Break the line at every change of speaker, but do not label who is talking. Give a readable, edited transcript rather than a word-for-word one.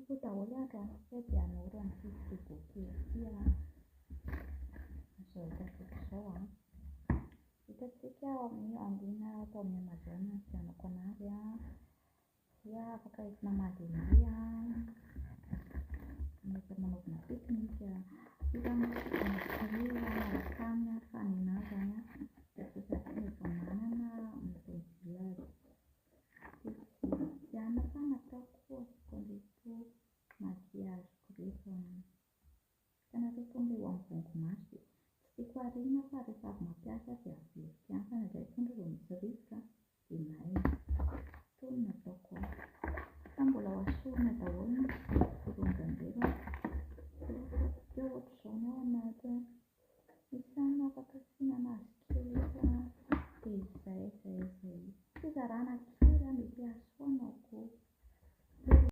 koa daholo andro sao dia hanoro ny frigo kely ity izao hitantsika izao hitantsika andiana atao amin'ny Amazon ny tianako anazy dia afaka entina mandehandeha mety manaovana pique-nique maraka amin'ny fanina zany dia sasatra efa manana miteny village tiana fa nataoko asiko maquillage rehefa hitanareo tonga eo amin'ny vongomaso tsy tiako ariana fa rehefa avy mampiasa dia averiko ihany fa indraindray tonga vao misy rivotra dia maina itony nataoko fa mbola hoasorina daholo